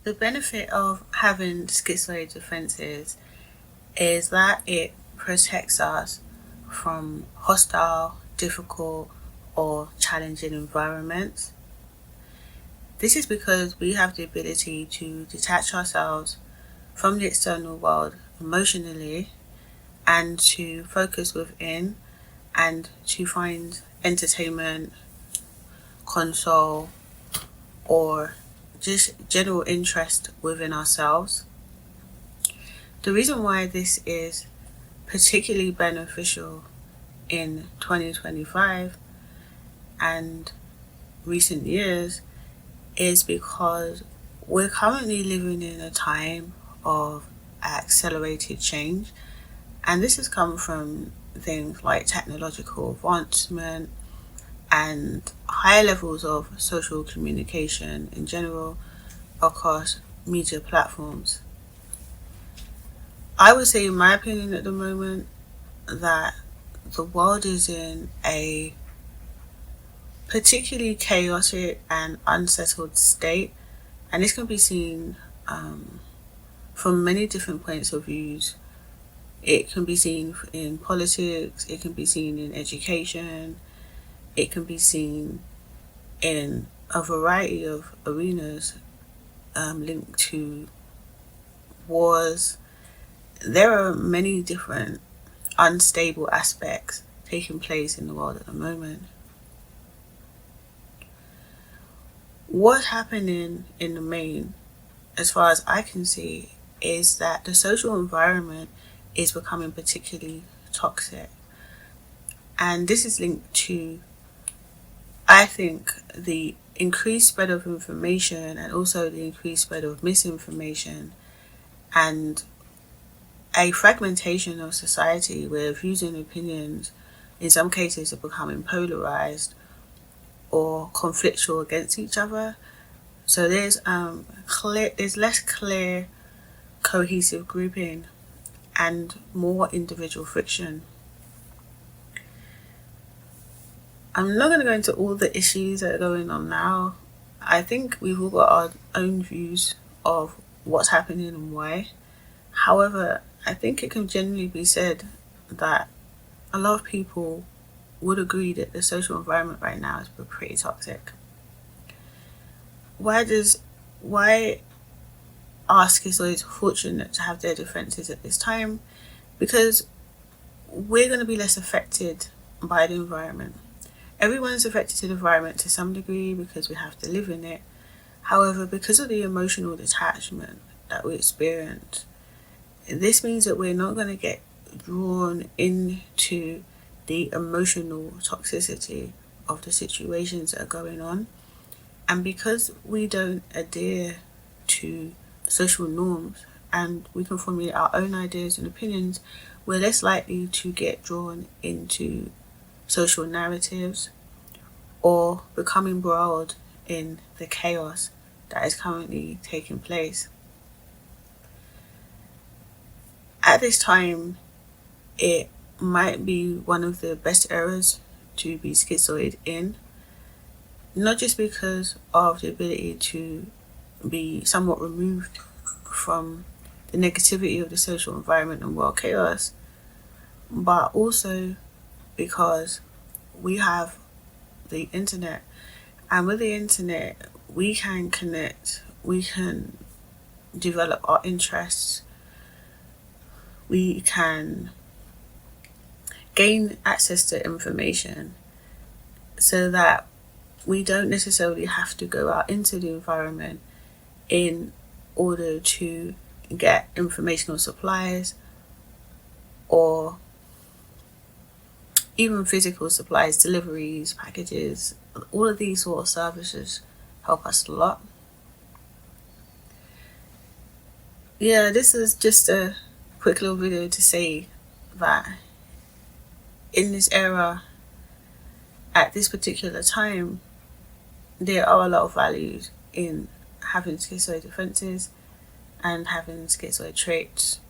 The benefit of having schizoid defenses is that it protects us from hostile, difficult, or challenging environments. This is because we have the ability to detach ourselves from the external world emotionally and to focus within and to find entertainment, console, or just general interest within ourselves. The reason why this is particularly beneficial in 2025 and recent years is because we're currently living in a time of accelerated change, and this has come from things like technological advancement and higher levels of social communication in general across media platforms. I would say, in my opinion, at the moment, that the world is in a particularly chaotic and unsettled state, and this can be seen from many different points of views. It can be seen in politics, it can be seen in education, it can be seen in a variety of arenas linked to wars. There are many different unstable aspects taking place in the world at the moment. What's happening in the main, as far as I can see, is that the social environment is becoming particularly toxic. And this is linked to, I think, the increased spread of information and also the increased spread of misinformation and a fragmentation of society where views and opinions in some cases are becoming polarized or conflictual against each other. So there's less clear cohesive grouping and more individual friction. I'm not going to go into all the issues that are going on now. I think we've all got our own views of what's happening and why. However, I think it can generally be said that a lot of people would agree that the social environment right now is pretty toxic. Why are schizoids fortunate to have their defenses at this time? Because we're going to be less affected by the environment. Everyone's affected to the environment to some degree because we have to live in it. However, because of the emotional detachment that we experience, this means that we're not going to get drawn into the emotional toxicity of the situations that are going on. And because we don't adhere to social norms and we can formulate our own ideas and opinions, we're less likely to get drawn into social narratives or become embroiled in the chaos that is currently taking place. At this time, it might be one of the best eras to be schizoid in, not just because of the ability to be somewhat removed from the negativity of the social environment and world chaos, but also because we have the internet, and with the internet we can connect, we can develop our interests, we can gain access to information so that we don't necessarily have to go out into the environment in order to get informational supplies or even physical supplies, deliveries, packages. All of these sort of services help us a lot. Yeah, this is just a quick little video to say that in this era, at this particular time, there are a lot of values in having schizoid defenses and having schizoid traits.